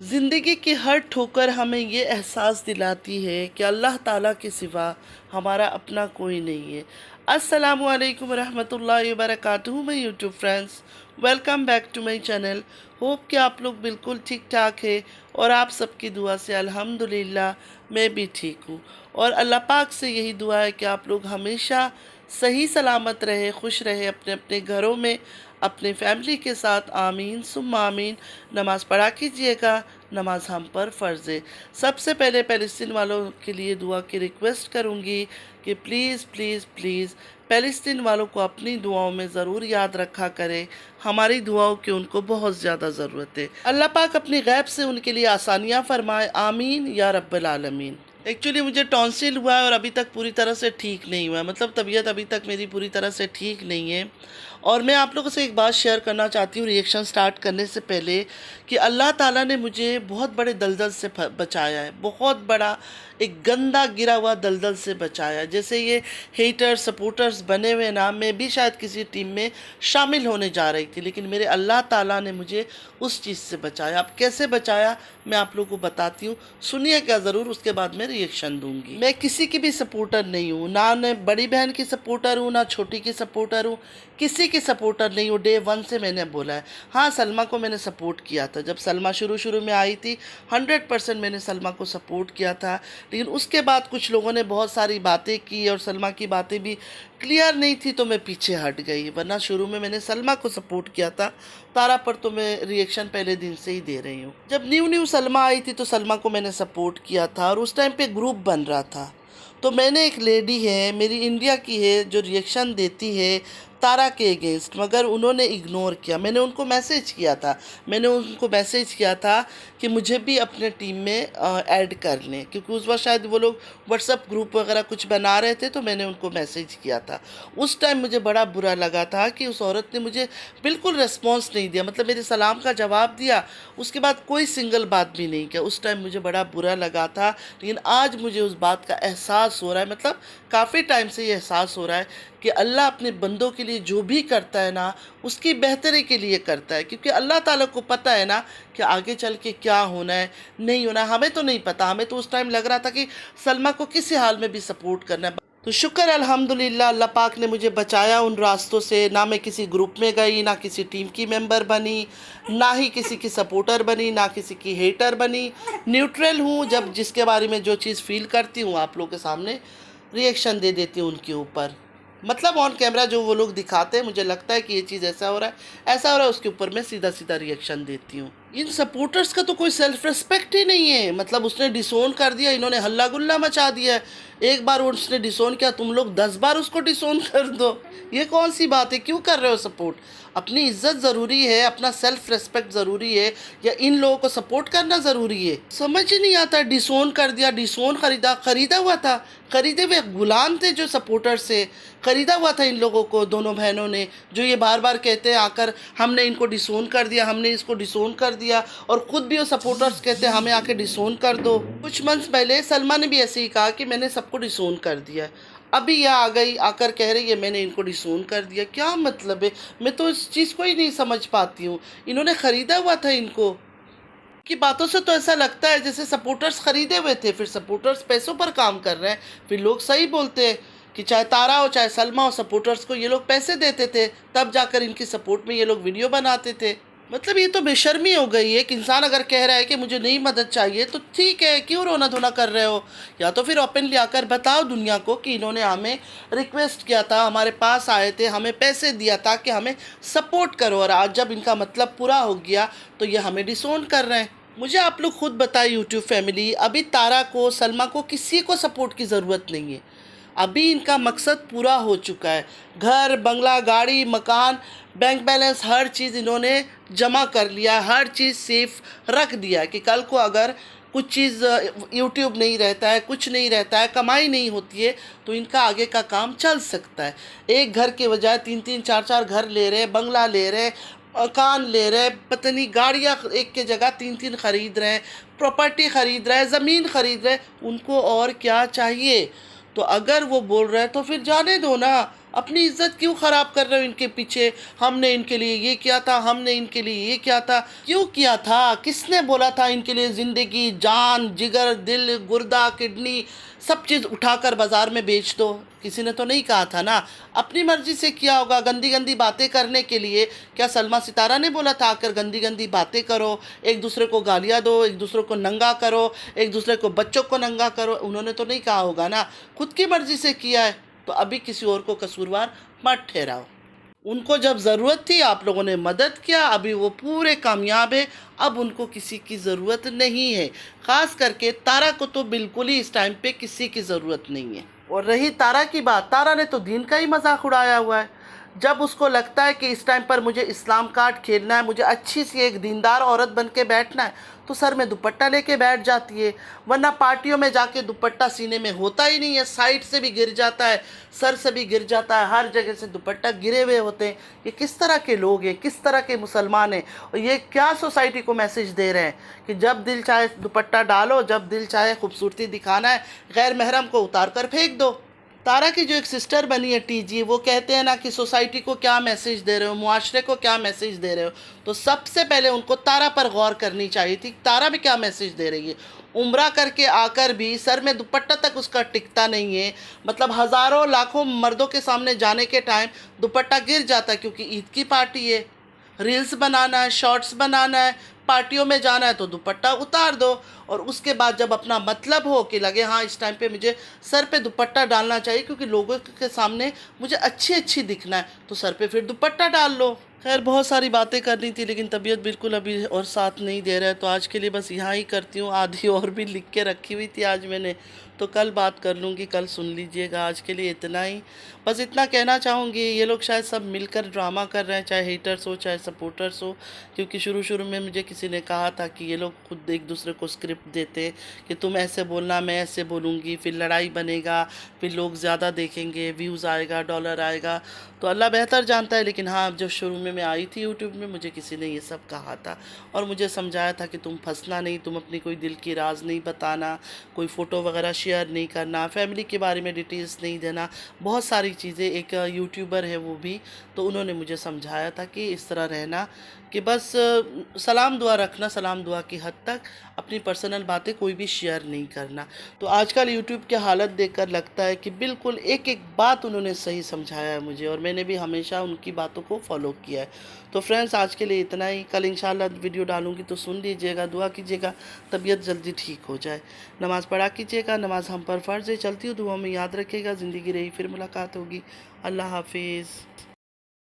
ज़िंदगी की हर ठोकर हमें ये एहसास दिलाती है कि अल्लाह ताला के सिवा हमारा अपना कोई नहीं है। अस्सलामु अलैकुम रहमतुल्लाहि व बरकातुहू my YouTube friends, welcome back to my channel. Hope कि आप लोग बिल्कुल ठीक ठाक है और आप सबकी दुआ से अल्हम्दुलिल्लाह मैं भी ठीक हूँ। और अल्लाह पाक से यही दुआ है कि आप लोग हमेशा सही सलामत रहे, खुश रहे अपने अपने घरों में अपने फैमिली के साथ। आमीन सुम्मा आमीन। नमाज़ पढ़ा कीजिएगा, नमाज हम पर फ़र्ज़ है। सबसे पहले फ़लस्तीन वालों के लिए दुआ की रिक्वेस्ट करूँगी कि प्लीज़ प्लीज़ प्लीज़ फ़लस्तीन वालों को अपनी दुआओं में ज़रूर याद रखा करें। हमारी दुआओं की उनको बहुत ज़्यादा ज़रूरत है। अल्लाह पाक अपनी गैब से उनके लिए आसानियाँ फ़रमाए, आमीन या रब्बल आलमीन। एक्चुअली मुझे टॉन्सिल हुआ है और अभी तक पूरी तरह से ठीक नहीं हुआ है, मतलब तबीयत अभी तक मेरी पूरी तरह से ठीक नहीं है। और मैं आप लोगों से एक बात शेयर करना चाहती हूँ रिएक्शन स्टार्ट करने से पहले, कि अल्लाह ताला ने मुझे बहुत बड़े दलदल से बचाया है, बहुत बड़ा एक गंदा गिरा हुआ दलदल से बचाया। जैसे ये हेटर सपोर्टर्स बने हुए ना, मैं भी शायद किसी टीम में शामिल होने जा रही थी, लेकिन मेरे अल्लाह ताला ने मुझे उस चीज़ से बचाया। अब कैसे बचाया मैं आप लोगों को बताती हूँ, सुनिएगा ज़रूर, उसके बाद मैं रिएक्शन दूंगी। मैं किसी की भी सपोर्टर नहीं हूँ, ना मैं बड़ी बहन की सपोर्टर हूँ ना छोटी की सपोर्टर हूँ, किसी की सपोर्टर नहीं हूँ। डे वन से मैंने बोला है। हाँ, सलमा को मैंने सपोर्ट किया था जब सलमा शुरू शुरू में आई थी, 100% मैंने सलमा को सपोर्ट किया था। लेकिन उसके बाद कुछ लोगों ने बहुत सारी बातें की और सलमा की बातें भी क्लियर नहीं थी, तो मैं पीछे हट गई। वरना शुरू में मैंने सलमा को सपोर्ट किया था। तारा पर तो मैं रिएक्शन पहले दिन से ही दे रही हूँ। जब न्यू न्यू सलमा आई थी तो सलमा को मैंने सपोर्ट किया था, और उस टाइम पे ग्रुप बन रहा था। तो मैंने एक लेडी है मेरी इंडिया की है जो रिएक्शन देती है तारा के अगेंस्ट, मगर उन्होंने इग्नोर किया। मैंने उनको मैसेज किया था कि मुझे भी अपने टीम में ऐड कर लें, क्योंकि उस वक्त शायद वो लोग व्हाट्सअप ग्रुप वगैरह कुछ बना रहे थे, तो मैंने उनको मैसेज किया था। उस टाइम मुझे बड़ा बुरा लगा था कि उस औरत ने मुझे बिल्कुल रिस्पॉन्स नहीं दिया, मतलब मेरे सलाम का जवाब दिया, उसके बाद कोई सिंगल बात भी नहीं किया। उस टाइम मुझे बड़ा बुरा लगा था, लेकिन आज मुझे उस बात का एहसास हो रहा है, मतलब काफ़ी टाइम से ये एहसास हो रहा है कि अल्लाह अपने बंदों के लिए जो भी करता है ना, उसकी बेहतरी के लिए करता है। क्योंकि अल्लाह ताला को पता है ना कि आगे चल के क्या होना है नहीं होना। हमें तो नहीं पता, हमें तो उस टाइम लग रहा था कि सलमा को किसी हाल में भी सपोर्ट करना है। तो शुक्र अल्हम्दुलिल्लाह, अल्लाह पाक ने मुझे बचाया उन रास्तों से। ना मैं किसी ग्रुप में गई, ना किसी टीम की मेंबर बनी, ना ही किसी की सपोर्टर बनी, ना किसी की हेटर बनी। न्यूट्रल हूँ, जब जिसके बारे में जो चीज़ फील करती हूँ आप लोगों के सामने रिएक्शन दे देती हूँ उनके ऊपर। मतलब ऑन कैमरा जो वो लोग दिखाते हैं, मुझे लगता है कि ये चीज़ ऐसा हो रहा है ऐसा हो रहा है, उसके ऊपर मैं सीधा सीधा रिएक्शन देती हूँ। इन सपोर्टर्स का तो कोई सेल्फ रिस्पेक्ट ही नहीं है। मतलब उसने डिसोन कर दिया, इन्होंने हल्ला गुल्ला मचा दिया है। एक बार उसने डिसोन किया, तुम लोग 10 बार उसको डिसोन कर दो। ये कौन सी बात है? क्यों कर रहे हो सपोर्ट? अपनी इज्जत ज़रूरी है, अपना सेल्फ रिस्पेक्ट ज़रूरी है, या इन लोगों को सपोर्ट करना ज़रूरी है? समझ ही नहीं आता। डिसोन कर दिया, डिसोन खरीदा हुआ था, खरीदे हुए गुलाम थे जो सपोर्टर से। खरीदा हुआ था इन लोगों को, दोनों बहनों ने, जो ये बार बार कहते हैं आकर हमने इनको डिसोन कर दिया, हमने इसको डिसोन कर दिया, और खुद भी वो सपोर्टर्स कहते हैं हमें आके डिसोन कर दो। कुछ मंथ्स पहले सलमा ने भी ऐसे ही कहा कि मैंने सबको डिसोन कर दिया। अभी यह आ गई, आकर कह रही है मैंने इनको डिसोन कर दिया। क्या मतलब है? मैं तो इस चीज़ को ही नहीं समझ पाती हूँ। इन्होंने ख़रीदा हुआ था इनको। की बातों से तो ऐसा लगता है जैसे सपोर्टर्स खरीदे हुए थे, फिर सपोर्टर्स पैसों पर काम कर रहे हैं। फिर लोग सही बोलते हैं कि चाहे तारा हो चाहे सलमा हो, सपोर्टर्स को ये लोग पैसे देते थे, तब जाकर इनकी सपोर्ट में ये लोग वीडियो बनाते थे। मतलब ये तो बेशर्मी हो गई है। एक इंसान अगर कह रहा है कि मुझे नहीं मदद चाहिए, तो ठीक है, क्यों रोना धोना कर रहे हो? या तो फिर ओपनली आकर बताओ दुनिया को कि इन्होंने हमें रिक्वेस्ट किया था, हमारे पास आए थे, हमें पैसे दिया था कि हमें सपोर्ट करो, और आज जब इनका मतलब पूरा हो गया तो ये हमें डिसोन कर रहे हैं। मुझे आप लोग खुद बताए यूट्यूब फैमिली, अभी तारा को सलमा को किसी को सपोर्ट की ज़रूरत नहीं है। अभी इनका मकसद पूरा हो चुका है। घर बंगला गाड़ी मकान बैंक बैलेंस हर चीज़ इन्होंने जमा कर लिया, हर चीज़ सेफ रख दिया कि कल को अगर कुछ चीज़ यूट्यूब नहीं रहता है, कुछ नहीं रहता है, कमाई नहीं होती है, तो इनका आगे का काम चल सकता है। एक घर के बजाय 3-3 4-4 घर ले रहे, बंगला ले रहे, मकान ले रहे, पता नहीं गाड़ियाँ एक के जगह 3-3 खरीद रहे हैं, प्रॉपर्टी खरीद रहे हैं, ज़मीन खरीद रहे हैं। उनको और क्या चाहिए? तो तो अगर वो बोल रहे हैं तो फिर जाने दो ना, अपनी इज्जत क्यों ख़राब कर रहे हो इनके पीछे। हमने इनके लिए ये किया था, हमने इनके लिए ये किया था, क्यों किया था, किसने बोला था इनके लिए ज़िंदगी, जान, जिगर, दिल, गुर्दा, किडनी सब चीज़ उठाकर बाज़ार में बेच दो। किसी ने तो नहीं कहा था ना, अपनी मर्ज़ी से किया होगा। गंदी गंदी बातें करने के लिए क्या सलमा सितारा ने बोला था आकर गंदी गंदी बातें करो, एक दूसरे को गालियाँ दो, एक दूसरे को नंगा करो, एक दूसरे को बच्चों को नंगा करो? उन्होंने तो नहीं कहा होगा ना, खुद की मर्ज़ी से किया है। तो अभी किसी और को कसूरवार मत ठहराओ। उनको जब ज़रूरत थी आप लोगों ने मदद किया, अभी वो पूरे कामयाब है, अब उनको किसी की ज़रूरत नहीं है। ख़ास करके तारा को तो बिल्कुल ही इस टाइम पे किसी की ज़रूरत नहीं है। और रही तारा की बात, तारा ने तो दीन का ही मजाक उड़ाया हुआ है। जब उसको लगता है कि इस टाइम पर मुझे इस्लाम कार्ड खेलना है, मुझे अच्छी सी एक दीनदार औरत बन के बैठना है, तो सर में दुपट्टा लेके बैठ जाती है। वरना पार्टियों में जाके दुपट्टा सीने में होता ही नहीं है, साइड से भी गिर जाता है, सर से भी गिर जाता है, हर जगह से दुपट्टा गिरे हुए होते हैं। ये किस तरह के लोग हैं, किस तरह के मुसलमान हैं, और ये क्या सोसाइटी को मैसेज दे रहे हैं कि जब दिल चाहे दुपट्टा डालो, जब दिल चाहे खूबसूरती दिखाना है, गैर महरम को उतार कर फेंक दो। तारा की जो एक सिस्टर बनी है टीजी, वो कहते हैं ना कि सोसाइटी को क्या मैसेज दे रहे हो, मुआशरे को क्या मैसेज दे रहे हो। तो सबसे पहले उनको तारा पर गौर करनी चाहिए थी, तारा भी क्या मैसेज दे रही है। उम्रा करके आकर भी सर में दुपट्टा तक उसका टिकता नहीं है। मतलब हज़ारों लाखों मर्दों के सामने जाने के टाइम दुपट्टा गिर जाता है, क्योंकि ईद की पार्टी है, रील्स बनाना है, शॉर्ट्स बनाना है, पार्टियों में जाना है, तो दुपट्टा उतार दो। और उसके बाद जब अपना मतलब हो कि लगे हाँ इस टाइम पे मुझे सर पे दुपट्टा डालना चाहिए क्योंकि लोगों के सामने मुझे अच्छी अच्छी दिखना है, तो सर पे फिर दुपट्टा डाल लो। खैर बहुत सारी बातें करनी थी, लेकिन तबीयत बिल्कुल अभी और साथ नहीं दे रहा है, तो आज के लिए बस यहाँ ही करती हूँ। आधी और भी लिख के रखी हुई थी आज मैंने, तो कल बात कर लूँगी, कल सुन लीजिएगा। आज के लिए इतना ही, बस इतना कहना चाहूँगी, ये लोग शायद सब मिलकर ड्रामा कर रहे हैं, चाहे हेटर्स हो चाहे सपोर्टर्स हो। क्योंकि शुरू शुरू में मुझे किसी ने कहा था कि ये लोग खुद एक दूसरे को स्क्रिप्ट देते कि तुम ऐसे बोलना, मैं ऐसे बोलूँगी, फिर लड़ाई बनेगा, फिर लोग ज़्यादा देखेंगे, व्यूज़ आएगा, डॉलर आएगा। तो अल्लाह बेहतर जानता है, लेकिन हाँ जब शुरू में मैं आई थी यूट्यूब में, मुझे किसी ने ये सब कहा था और मुझे समझाया था कि तुम फंसना नहीं, तुम अपनी कोई दिल की राज नहीं बताना, कोई फ़ोटो वगैरह शेयर नहीं करना, फैमिली के बारे में डिटेल्स नहीं देना, बहुत सारी चीज़ें। एक यूट्यूबर है वो भी, तो उन्होंने मुझे समझाया था कि इस तरह रहना, कि बस सलाम दुआ रखना, सलाम दुआ की हद तक, अपनी पर्सनल बातें कोई भी शेयर नहीं करना। तो आजकल यूट्यूब की हालत देखकर लगता है कि बिल्कुल एक एक बात उन्होंने सही समझाया है मुझे, और मैंने भी हमेशा उनकी बातों को फॉलो किया है। तो फ्रेंड्स आज के लिए इतना ही, कल इंशाल्लाह वीडियो डालूंगी तो सुन लीजिएगा, दुआ कीजिएगा तबीयत जल्दी ठीक हो जाए, नमाज़ पढ़ा कीजिएगा, नमाज़ हम पर फ़र्ज़ है। चलती हूँ, दुआ में याद रखिएगा, ज़िंदगी रही फिर मुलाकात होगी। अल्लाह हाफिज़।